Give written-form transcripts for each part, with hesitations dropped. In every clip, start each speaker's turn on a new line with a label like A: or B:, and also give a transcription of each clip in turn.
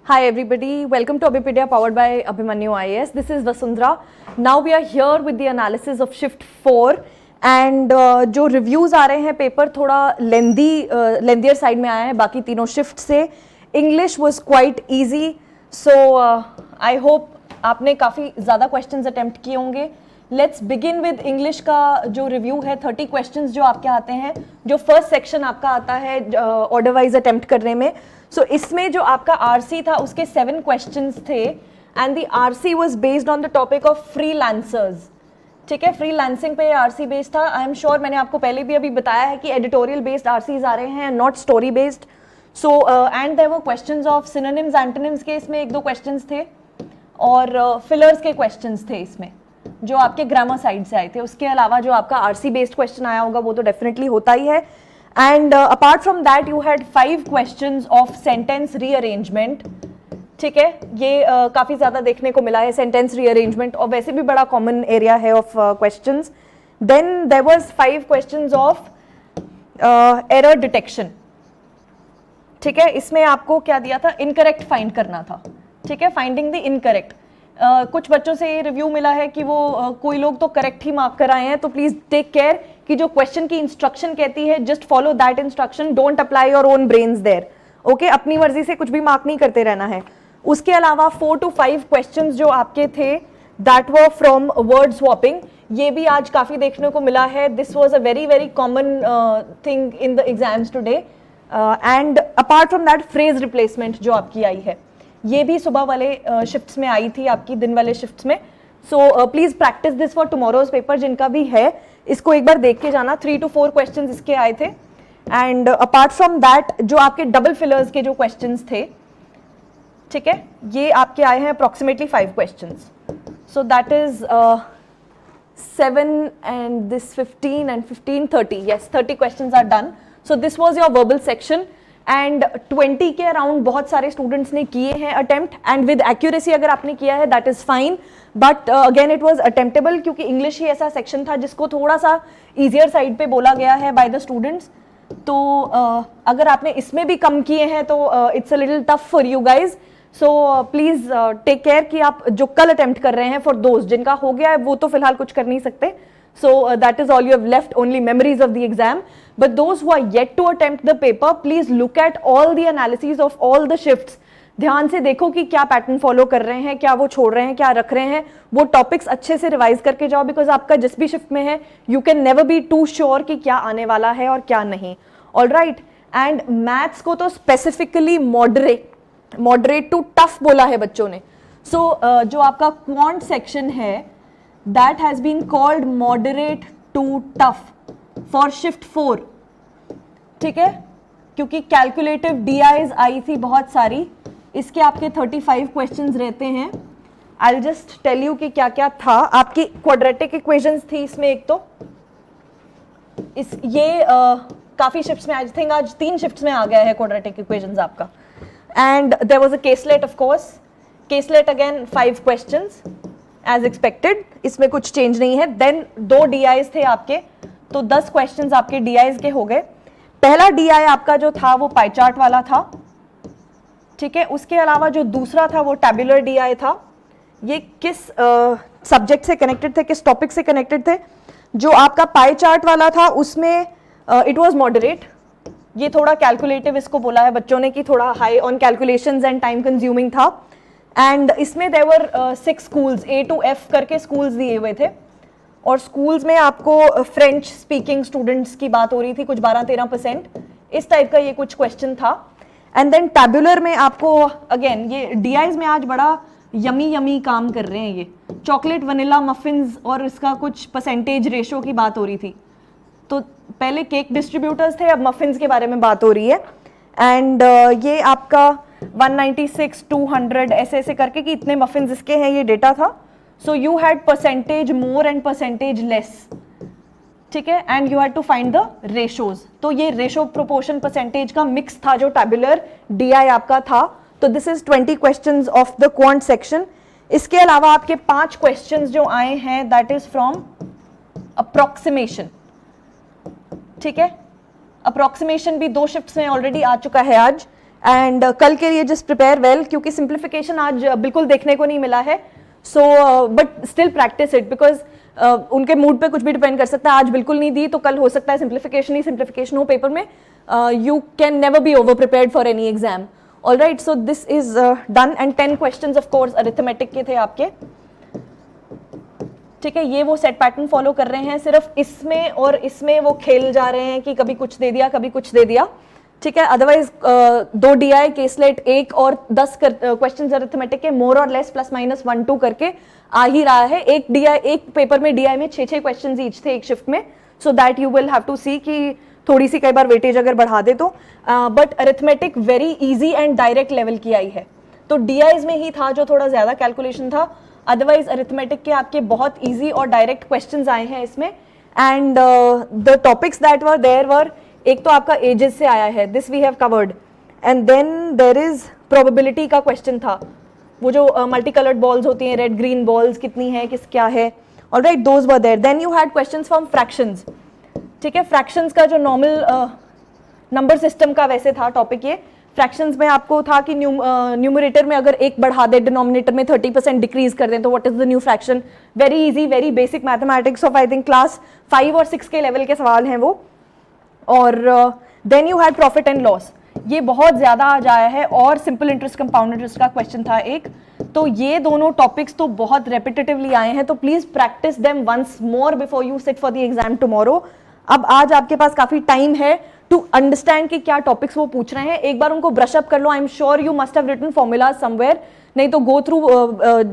A: Hi everybody, welcome to Abhipedia powered by Abhimanyu IAS. This is Vasundhara. Now we are here with the analysis of shift 4 and जो reviews आ रहे हैं paper थोड़ा lengthier side में आया है बाकी तीनों shift से. English was quite easy, so I hope आपने काफ़ी ज़्यादा questions attempt किए होंगे. Let's begin with English का जो review है 30 questions जो आपके आते हैं, जो first section आपका आता है order wise attempt करने में. So इसमें जो आपका RC था उसके 7 questions थे and the RC was based on the topic of freelancers. ठीक है, freelancing पे RC based था. I am sure मैंने आपको पहले भी अभी बताया है कि editorial based RCs आ रहे हैं, not story based. So and there were questions of synonyms, antonyms के इसमें 1-2 questions थे और fillers के questions थे इसमें जो आपके ग्रामर साइड से आए थे. उसके अलावा जो आपका RC बेस्ड क्वेश्चन आया होगा वो तो डेफिनेटली होता ही है. And apart from that you had 5 questions of sentence rearrangement. ठीक है, ये काफ़ी ज़्यादा देखने को मिला है सेंटेंस रीअरेंजमेंट और वैसे भी बड़ा कॉमन एरिया है of questions. Then there was 5 questions of error detection. ठीक है, इसमें आपको क्या दिया था, इनकरेक्ट फाइंड करना था. ठीक है, फाइंडिंग द इनकरेक्ट. कुछ बच्चों से ये रिव्यू मिला है कि वो कोई लोग तो करेक्ट ही मार्क कराए हैं, तो प्लीज टेक केयर कि जो क्वेश्चन की इंस्ट्रक्शन कहती है just follow that instruction, don't apply your own brains there. Okay, अपनी मर्जी से कुछ भी मार्क नहीं करते रहना है. उसके अलावा 4 to 5 क्वेश्चंस जो आपके थे that were from word swapping. ये भी आज काफी देखने को मिला है. This was a very common thing in the exams today. And apart from that phrase replacement जो आपकी आई है ये भी सुबह वाले शिफ्ट्स में आई थी, आपकी दिन वाले शिफ्ट्स में. So please practice this for tomorrow's paper. जिनका भी है इसको एक बार देख के जाना. 3 to 4 क्वेश्चंस इसके आए थे. एंड अपार्ट फ्रॉम दैट जो आपके डबल फिलर्स के जो क्वेश्चंस थे, ठीक है, ये आपके आए हैं approximately 5 questions. So that is 7 and this 15 and 15 30. yes, 30 questions are done. So this was your verbal section and 20 के अराउंड बहुत सारे स्टूडेंट्स ने किए हैं अटेम्प्ट. एंड विद एक्यूरेसी अगर आपने किया है that is fine, but again it was attemptable क्योंकि इंग्लिश ही ऐसा सेक्शन था जिसको थोड़ा सा इजियर साइड पे बोला गया है बाय द स्टूडेंट्स. तो अगर आपने इसमें भी कम किए हैं तो it's a little tough for you guys. So please take care कि आप जो कल अटेम्प्ट कर रहे हैं, फॉर दोस्त जिनका हो गया है वो तो फिलहाल कुछ कर नहीं सकते. So that is all you have left, only memories of the exam. But those who are yet to attempt the paper, please look at all the analyses of all the shifts. ध्यान से देखो कि क्या pattern follow कर रहे हैं, क्या वो छोड़ रहे हैं, क्या रख रहे हैं. वो टॉपिक्स अच्छे से रिवाइज करके जाओ बिकॉज आपका जिस भी शिफ्ट में है you can never be too sure कि क्या आने वाला है और क्या नहीं. All right. एंड मैथ्स को तो स्पेसिफिकली मॉडरेट टू टफ बोला है बच्चों ने. सो जो आपका क्वांट सेक्शन है that has been called moderate to tough for shift 4. ठीक है, क्योंकि कैलकुलेटिव DIs आई थी बहुत सारी. इसके आपके 35 क्वेश्चंस रहते हैं. I'll just tell you कि क्या क्या था. आपकी क्वाड्रेटिक इक्वेशंस थी इसमें एक तो ये काफी शिफ्ट्स में, आई थिंक आज 3 शिफ्ट्स में आ गया है क्वाड्रेटिक इक्वेशंस आपका. And there was a caselet, of course. Caselet again 5 questions as expected, इसमें कुछ चेंज नहीं है. देन 2 DIs थे आपके, तो 10 क्वेश्चंस आपके DIs के हो गए. पहला DI आपका जो था वो पाई चार्ट वाला था. ठीक है, उसके अलावा जो दूसरा था वो टैबुलर DI था. ये किस सब्जेक्ट से कनेक्टेड थे, किस टॉपिक से कनेक्टेड थे? जो आपका पाई चार्ट वाला था उसमें इट वाज मॉडरेट. ये थोड़ा कैलकुलेटिव इसको बोला है बच्चों ने कि थोड़ा high on calculations and time consuming था. एंड इसमें there were 6 schools, A to F करके स्कूल्स दिए हुए थे. और स्कूल्स में आपको फ्रेंच स्पीकिंग स्टूडेंट्स की बात हो रही थी, कुछ 12-13%. इस टाइप का ये कुछ क्वेश्चन था. एंड देन टैबुलर में आपको अगेन ये DIs में आज बड़ा यमी काम कर रहे हैं. ये चॉकलेट वनीला मफिन्स और इसका कुछ परसेंटेज रेशो की बात हो रही थी. तो पहले केक डिस्ट्रीब्यूटर्स थे, अब मफिन्स के बारे में बात हो रही है. एंड ये आपका 196, 200 ऐसे करके कि इतने मफिन्स इसके हैं, ये डेटा था. So you had percentage more and percentage less. ठीक है, and you had to find the ratios. तो ये रेशो प्रोपोर्शन परसेंटेज का मिक्स था जो टैबुलर DI आपका था. तो this is 20 questions of the quant section. इसके अलावा आपके 5 क्वेश्चंस जो आए हैं दैट इज फ्रॉम अप्रोक्सीमेशन. ठीक है, अप्रोक्सीमेशन भी 2 शिफ्ट्स में ऑलरेडी आ चुका है आज. एंड कल के लिए जस्ट प्रिपेयर वेल, क्योंकि सिंप्लीफिकेशन आज बिल्कुल देखने को नहीं मिला है. So but still practice it, because उनके मूड पे कुछ भी डिपेंड कर सकता है. आज बिल्कुल नहीं दी तो कल हो सकता है सिंप्लीफिकेशन ही सिंप्लीफिकेशन हो पेपर में. You can never B over prepared for any exam. All right, so this is done. And 10 questions of course arithmetic के थे आपके. ठीक है, ये वो सेट पैटर्न फॉलो कर रहे हैं. सिर्फ इसमें और इसमें वो खेल जा रहे हैं कि कभी कुछ दे दिया कभी कुछ दे दिया. ठीक है, अदरवाइज 2 DI केसलेट 1 और 10 क्वेश्चन अरिथमेटिक के मोर और लेस प्लस माइनस 1 2 करके आ ही रहा है. एक पेपर में DI में 6 क्वेश्चन ईच थे एक शिफ्ट में. So that you will have to see कि थोड़ी सी कई बार वेटेज अगर बढ़ा दे तो. But arithmetic very easy and direct level की आई है. तो DIs में ही था जो थोड़ा ज्यादा कैलकुलेशन था. अदरवाइज अरिथमेटिक के आपके बहुत इजी और डायरेक्ट क्वेश्चंस आए हैं इसमें. And the topics that were there were, एक तो आपका एजेस से आया है, this we have covered. And then there is probability का क्वेश्चन था, वो जो मल्टी कलर्ड बॉल्स होती हैं, रेड ग्रीन बॉल्स कितनी है किस क्या है. Alright, those were there. Then you had questions from fractions. ठीक है, फ्रैक्शंस का जो नॉर्मल नंबर सिस्टम का वैसे था टॉपिक ये. फ्रैक्शंस में आपको था कि न्यूमरेटर में अगर 1 बढ़ा दे, डिनोमिनेटर में 30% डिक्रीज कर दें तो what is the new fraction. Very easy, very basic mathematics of I think class 5 और 6 के लेवल के सवाल हैं वो. और then you had profit and loss, ये बहुत ज्यादा आज आया है. और सिंपल इंटरेस्ट कंपाउंड इंटरेस्ट का क्वेश्चन था एक. तो ये दोनों टॉपिक्स तो बहुत रेपिटेटिवली आए हैं, तो please practise them once more before you sit for the exam tomorrow. अब आज आपके पास काफी टाइम है टू अंडरस्टैंड कि क्या टॉपिक्स वो पूछ रहे हैं. एक बार उनको ब्रश अप कर लो. I am sure you must have written formula somewhere, नहीं तो go through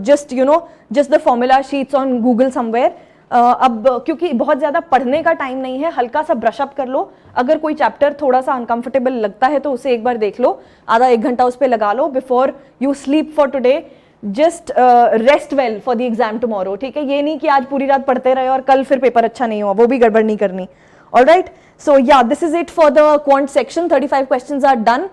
A: just the formula sheets on Google somewhere. अब क्योंकि बहुत ज्यादा पढ़ने का टाइम नहीं है, हल्का सा ब्रश अप कर लो. अगर कोई चैप्टर थोड़ा सा अनकंफर्टेबल लगता है तो उसे एक बार देख लो, आधा 1 घंटा उस पर लगा लो before you sleep for today. Just rest well for the exam tomorrow. ठीक है, ये नहीं कि आज पूरी रात पढ़ते रहे और कल फिर पेपर अच्छा नहीं हुआ, वो भी गड़बड़ नहीं करनी. All right, so yeah, this is it for the quant section. 35 questions are done.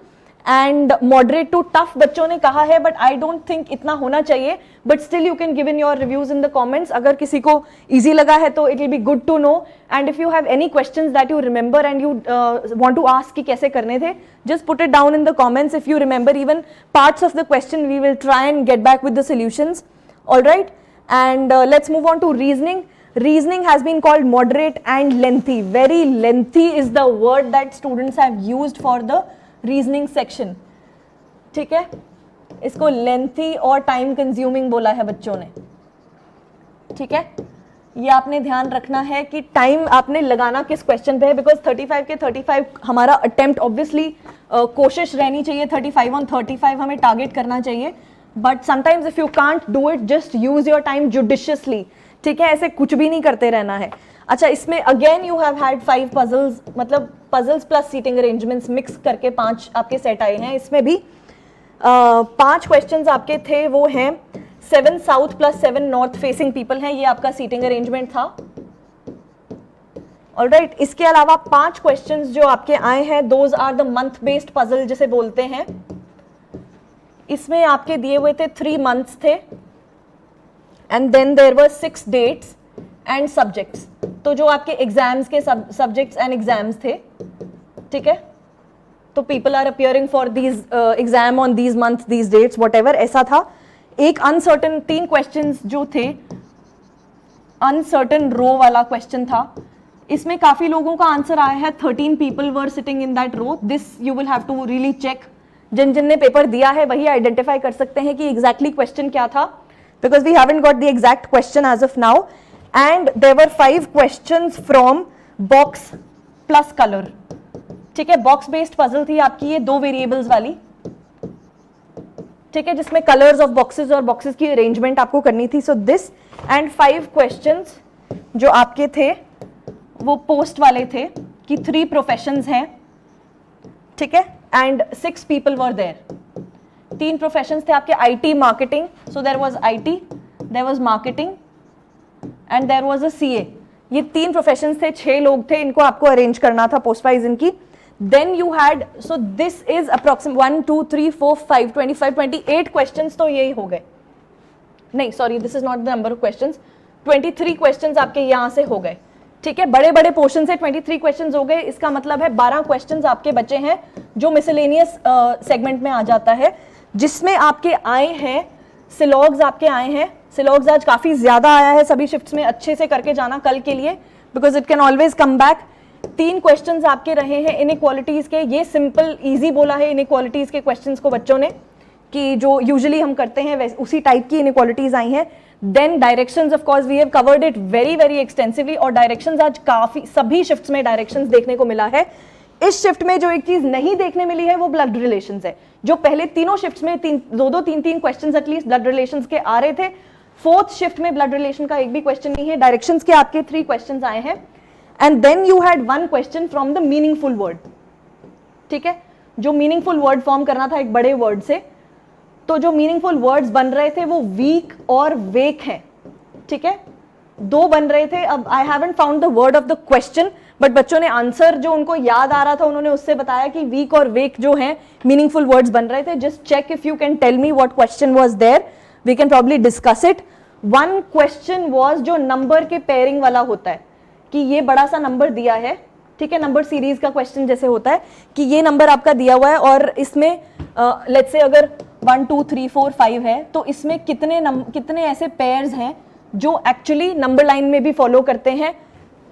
A: And moderate to tough बच्चों ने कहा है, but I don't think इतना होना चाहिए. But still you can give in your reviews in the comments. अगर किसी को easy लगा है तो it will be good to know. And if you have any questions that you remember and you want to ask कि कैसे करने थे, just put it down in the comments. If you remember even parts of the question, we will try and get back with the solutions. All right, and let's move on to reasoning. Reasoning has been called moderate and lengthy. Very lengthy is the word that students have used for the reasoning section. ठीक है, इसको lengthy और time consuming बोला है बच्चों ने. ठीक है, ये आपने ध्यान रखना है कि टाइम आपने लगाना किस क्वेश्चन पे है. बिकॉज 35 के 35 हमारा अटेम्प्ट ऑब्वियसली कोशिश रहनी चाहिए 35 on 35 हमें टारगेट करना चाहिए. But sometimes if you can't do it, just use your time judiciously. ठीक है, ऐसे कुछ भी नहीं करते रहना है. अच्छा, इसमें again you have had 5 puzzles, मतलब puzzles plus seating arrangements mix करके 5 आपके सेट आए हैं. इसमें भी 5 क्वेश्चंस आपके थे, वो हैं 7 south plus 7 north facing people हैं, ये आपका सीटिंग अरेंजमेंट था. ऑलराइट, इसके अलावा 5 क्वेश्चंस जो आपके आए हैं, those are the month based puzzle जिसे बोलते हैं. इसमें आपके दिए हुए थे 3 मंथ्स थे and then there were 6 dates and subjects. तो जो आपके एग्जाम्स के सब्जेक्ट्स एंड एग्जाम्स थे, ठीक है, तो people are appearing for these exam on these month these dates whatever, ऐसा था. एक अनसर्टन 3 क्वेश्चंस जो थे, अनसर्टन रो वाला क्वेश्चन था. इसमें काफी लोगों का आंसर आया है. 13 people were sitting in that row. This you will have to really check. जिन जिन ने पेपर दिया है वही आइडेंटिफाई कर सकते हैं कि एग्जैक्टली क्वेश्चन क्या था, because we haven't got the exact question as of now. And there were 5 questions from box plus colour. ठीक है, बॉक्स बेस्ड पजल थी आपकी ये 2 वेरिएबल्स वाली. ठीक है, जिसमें कलर्स ऑफ बॉक्सेस और बॉक्सेस की अरेंजमेंट आपको करनी थी. सो दिस एंड 5 क्वेश्चंस जो आपके थे वो पोस्ट वाले थे कि 3 प्रोफेशंस हैं. ठीक है, and 6 people were there. 3 professions थे आपके. IT marketing, so there was IT, there was marketing and there was a CA. ये 3 प्रोफेशंस थे, 6 लोग थे, इनको आपको अरेंज करना था पोस्ट वाइज इनकी. Then you had, so this is approximate 1 2 3 4 5 25 28 questions. तो यही हो गए. नहीं, sorry, this is not the number of questions. 23 questions आपके यहाँ से हो गए. ठीक है, बड़े बड़े पोर्शन से 23 क्वेश्चंस हो गए, इसका मतलब है 12 क्वेश्चंस आपके बचे हैं जो मिसलेनियस सेगमेंट में आ जाता है, जिसमें आपके आए हैं सिलॉग्स, आपके आए हैं सिलॉग्स आज काफी ज्यादा आया है, सभी शिफ्ट्स में अच्छे से करके जाना कल के लिए, because it can always come back. 3 questions आपके रहे हैं इनइक्वालिटीज के, ये सिंपल इजी बोला है इनइक्वालिटीज के क्वेश्चंस को बच्चों ने, कि जो यूजुअली हम करते हैं वैसे उसी टाइप की इनइक्वालिटीज आई हैं। Then directions, of course we have covered it very very extensively, और डायरेक्शंस आज काफी सभी शिफ्ट्स में डायरेक्शंस देखने को मिला है। इस शिफ्ट में जो एक चीज नहीं देखने मिली है वो ब्लड रिलेशंस है, जो पहले तीनों शिफ्ट्स में 3 क्वेश्चंस एटलीस्ट ब्लड रिलेशंस के आ रहे थे, 4th शिफ्ट में ब्लड रिलेशन का एक भी क्वेश्चन नहीं है। डायरेक्शंस के आपके 3 क्वेश्चंस आए हैं, and then you had 1 question from the meaningful word, ठीक है, जो मीनिंगफुल वर्ड फॉर्म करना था एक बड़े वर्ड से, तो जो मीनिंगफुल वर्ड्स बन रहे थे वो वीक और वेक हैं, ठीक है, 2 बन रहे थे। अब I haven't found the word of the question, but बच्चों ने आंसर जो उनको याद आ रहा था उन्होंने उससे बताया कि वीक और वेक जो हैं मीनिंगफुल वर्ड्स बन रहे थे। Just check if you can tell me what question was there, we can probably discuss it. 1 question was जो नंबर के पेयरिंग वाला होता है, कि ये बड़ा सा नंबर दिया है, ठीक है, नंबर सीरीज का क्वेश्चन जैसे होता है कि ये नंबर आपका दिया हुआ है और इसमें लेट्स से अगर 1 2 3 4 5 है, तो इसमें कितने ऐसे पेयर्स हैं जो एक्चुअली नंबर लाइन में भी फॉलो करते हैं,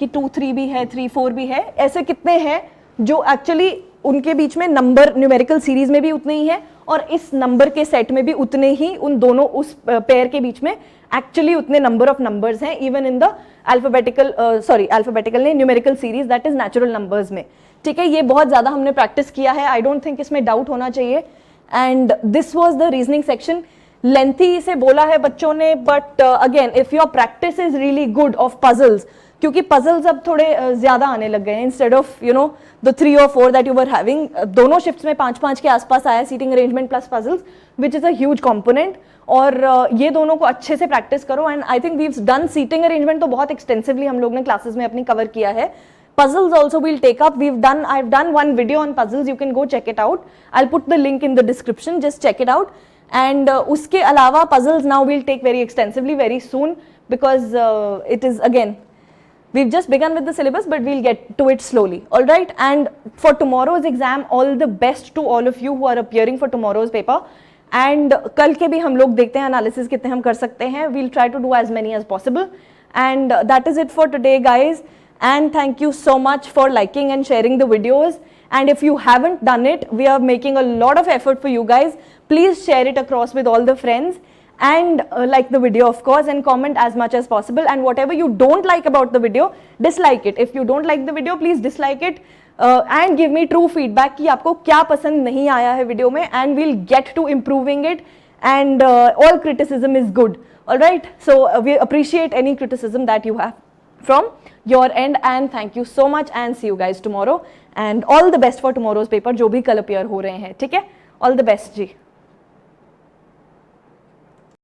A: कि 2 3 भी है, 3 4 भी है, ऐसे कितने हैं जो एक्चुअली उनके बीच में नंबर न्यूमेरिकल सीरीज में भी उतने ही है और इस नंबर के सेट में भी उतने ही, उन दोनों उस पेयर के बीच में एक्चुअली उतने नंबर ऑफ नंबर्स हैं, इवन इन द अल्फाबेटिकल नहीं, numerical series, that is natural numbers में, ठीक है। ये बहुत ज्यादा हमने प्रैक्टिस किया है, आई डोंट थिंक इसमें डाउट होना चाहिए। And this was the reasoning section, lengthy से बोला है बच्चों ने, but again if your practice is really good of puzzles, क्योंकि पजल्स अब थोड़े ज्यादा आने लग गए हैं, instead of you know the 3 or 4 that you were having, दोनों शिफ्ट्स में 5-5 के आसपास आया seating arrangement plus puzzles, which is a huge component, और ये दोनों को अच्छे से प्रैक्टिस करो। And I think we have done seating arrangement तो बहुत एक्सटेंसिवली हम लोग ने क्लासेस में अपनी कवर किया है। Puzzles also we'll take up. I've done one video on puzzles. You can go check it out. I'll put the link in the description. Just check it out. And uske alawa puzzles now we'll take very extensively very soon, because it is again, we've just begun with the syllabus, but we'll get to it slowly. All right. And for tomorrow's exam, all the best to all of you who are appearing for tomorrow's paper. And कल के भी हम लोग देखते हैं analysis कितने हम कर सकते हैं. We'll try to do as many as possible. And that is it for today, guys. And thank you so much for liking and sharing the videos. And if you haven't done it, we are making a lot of effort for you guys. Please share it across with all the friends, and like the video of course, and comment as much as possible. And whatever you don't like about the video, dislike it. If you don't like the video, please dislike it, and give me true feedback कि आपको क्या पसंद नहीं आया है video में, and we'll get to improving it. And all criticism is good. All right. So we appreciate any criticism that you have from your end, and thank you so much, and see you guys tomorrow, and all the best for tomorrow's paper जो भी कल appear हो रहे हैं, ठीक है, all the best ji.